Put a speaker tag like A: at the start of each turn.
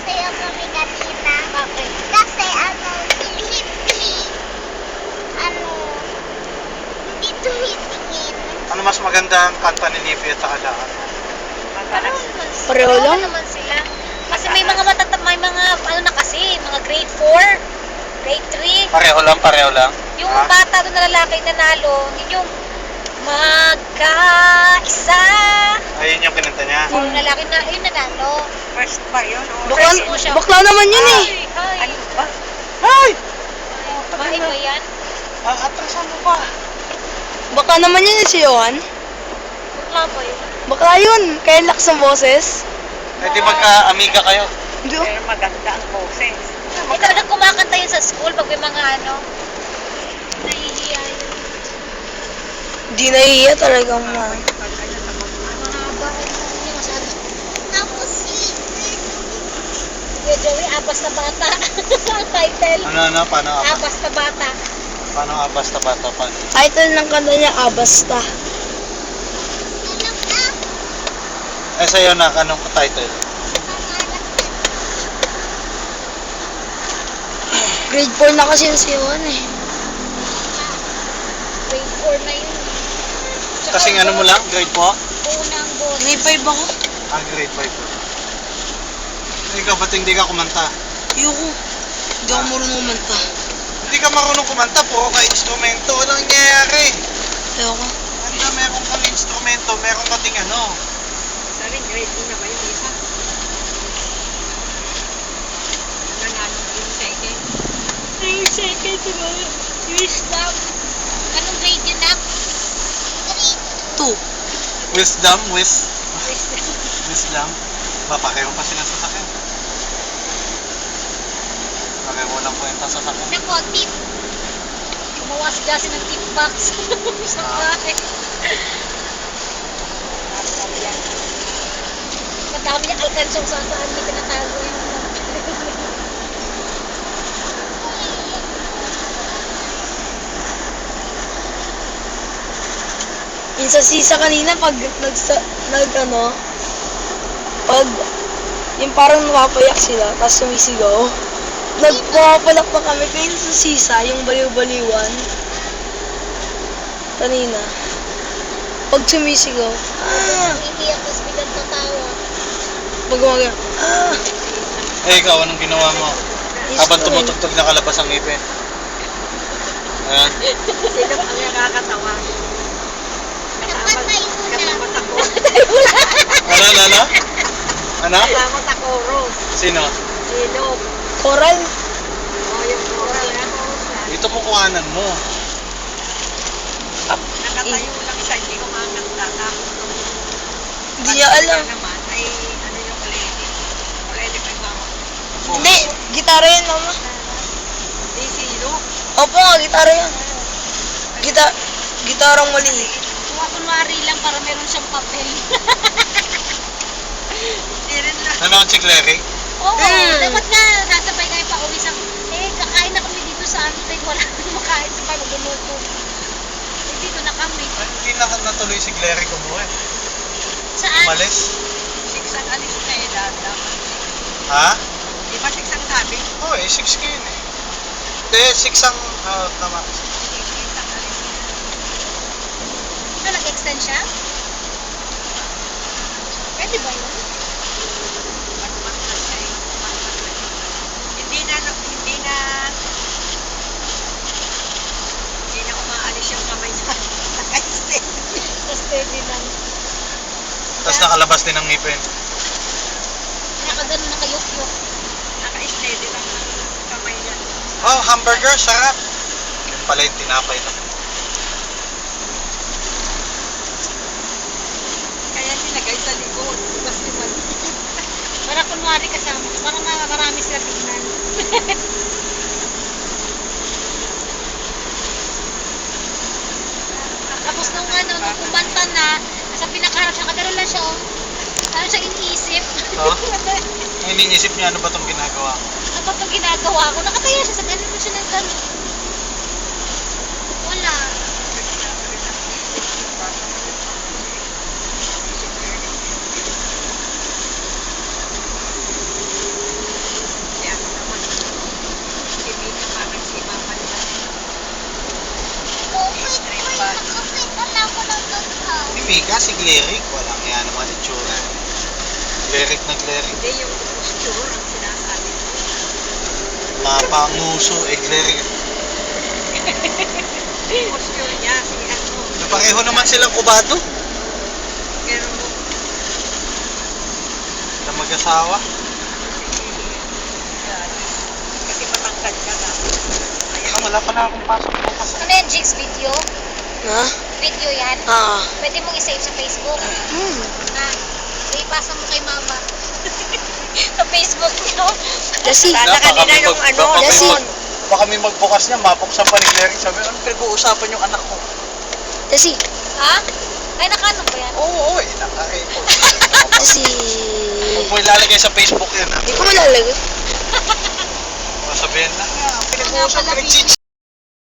A: sa'yo kami kanina. Bakit? Kasi si Lippy, hindi tumitingin.
B: Ano mas maganda ang kanta ni Lippy at saka Daan?
C: Pareho lang.
D: naman sila. Kasi may mga may mga ano na kasi, mga grade 4, grade 3.
B: Pareho lang.
D: Yung
B: Ah.
D: bata doon na lalaki nanalo, yun yung magkaisa.
B: Ayun yung kinanta niya.
D: Yung lalaki na, yun nanalo.
E: First ba yun?
C: Bakla,
D: First mo siya.
C: bakla naman yun eh.
D: Ay,
E: Ano ba?
B: Ay!
D: bahay ba yan?
B: Atrasan mo pa.
C: Bakla naman yun eh si Johan.
D: Bakla ba yun?
C: Bakla yun. Kaya lakas ang boses.
B: Eh di magka-amiga kayo.
C: Hindi oh.
E: Pero maganda ang boses.
D: Ikaw na kumakanta yun sa school pag may mga ano. Nahihiya yun.
C: Hindi nahihiya talagang ma.
D: Mahaba yun yung masyado.
A: Tapos Lippy.
D: Kuya Joey, Abas na Bata. Ang title.
B: Ano, paano
D: Abas na Bata.
B: Paano nga basta-bata pa?
C: Title ng kanta niya, Abasta.
A: Ano ka?
B: Eh sa'yo na, anong title?
C: Grade 4 na kasi yun si Johan eh.
D: Grade 4 na yun. Tsaka
B: Kasing ano mo lang, grade 4?
D: Unang boss.
C: Grade 5 ako.
B: Grade 5. Ikaw, ba't hindi ka kumanta?
C: Ayoko. Hindi ako marunong kumanta.
B: Hindi ka marunong kumanta, puro ka instrumento. Anong nangyayari?
C: Ayoko.
B: Handa, meron kang instrumento, meron ka ting ano.
E: Sa rin, grade 2 na ba yung isa? Nanalo yung second.
D: Yung second, diba? Yung stop. Anong grade yun, Nak?
C: 2.
B: Wisdom. Pareho pa silang sasakyan. Pareho lang po yung sasakyan.
D: Nako, tip. Gumawa si Jassy ng tip box. Sa bahay. Madami niyang alkansong saan may tinatago yun.
C: Yung sa sisa kanina pag pag yung parang napapayak sila tapos sumisigaw. Nagpapalak pa kami kayo sa sisa, yung baliw-baliwan. Kanina. Pag sumisigaw,
D: Iiyak tapos biglang tatawa.
C: pag umaga,
B: Eh, ikaw, anong ginawa mo? Habang tumutugtog na kalabas ang ngipin. Ayan.
E: Sino ang nakakatawa?
A: Napatay mo na.
E: Kasama sa
B: Ano? Ano?
E: Kasama sa chorus.
B: Sino?
E: Sino?
C: coral.
E: O yung chorus na.
B: Ito kukuhanan mo.
E: Nakatayo lang siya, hindi kumakanta. Tapos nung
C: Hindi niya alam.
E: naman, ay ano yung ukulele. Ukulele pa yung mama.
C: Hindi, gitara yan mama.
E: Di sino?
C: Opo nga, gitara yan. Gitarang mali.
D: Kunwari lang para meron siyang papel.
E: Hindi rin na.
B: Nanood si Clary?
D: Oo,
C: Mm.
D: dapat nga sasabay kayo pa uwi sa... kakain na kami dito sa amin. Wala nang makain sa pag magluluto. Dito na kami.
B: Ay, hindi na natuloy si Clary kumuha.
D: Saan?
B: Umalis.
E: Six ang alis na eh, dapat.
B: Ha?
E: Di ba six ang sabi?
B: Oo, 6 ka yun eh. Hindi, 6 ang... tama.
E: Six ang alis na.
D: Ano, nag-extend siya? Pwede ba yun?
E: Mas na siya eh. Hindi na umaalis yung kamay niya. Naka-stay.
D: Steady lang.
B: Tapos nakalabas din ang ngipin.
D: Nakagano, nakayuk-yuk.
E: Naka-steady lang ang kamay niya.
B: Oh, hamburger, sarap. Yun pala yung tinapay na.
E: Kaya nilagay sa likod. Kasi
D: Para kunwari kasama. Para marami sila tignan. Tapos nung kumanta na, nasa pinakaharap siya, kadalo lang siya, oh. Ano siya iniisip?
B: Oh? Ang iniisip niya, ano ba itong ginagawa ko?
D: Ano ba itong ginagawa ko? Nakataya siya sa ganun siya ng ganun. Wala.
B: Mika, si Gleric. Walang yan naman itsura. Gleric na Gleric.
E: Hindi, yung posture ang sinasabi mo.
B: Mapanguso, Gleric.
E: Yung posture niya, si ano.
B: Pareho naman silang kubado.
E: Pero,
B: Na mag-asawa.
E: kasi matangkad ka na.
B: Ah, wala pa na akong pasok bukas.
D: Ano yan, Jigs? Video?
C: Ha?
D: Video yan?
C: Ah.
D: Pwede mong i-save sa Facebook.
C: Hmm.
D: Ha? Ipasa mo kay mama. Sa Facebook niyo.
C: Kasi,
E: Sana kanina yung ano,
C: Lasing.
B: Baka may magbukas niya, mabuksan pa ni Gleric. Sabi, ano pinag-uusapan yung anak ko?
C: kasi,
D: Ha? Ay, nakaano ba yan?
B: Oo, naka-report.
C: kasi,
B: Huwag mo ilalagay sa Facebook yan, ha?
C: hindi ko malalagot.
B: Baka sabihin na, pinag-uusapan,
D: Wala pala,
B: pinag-chichat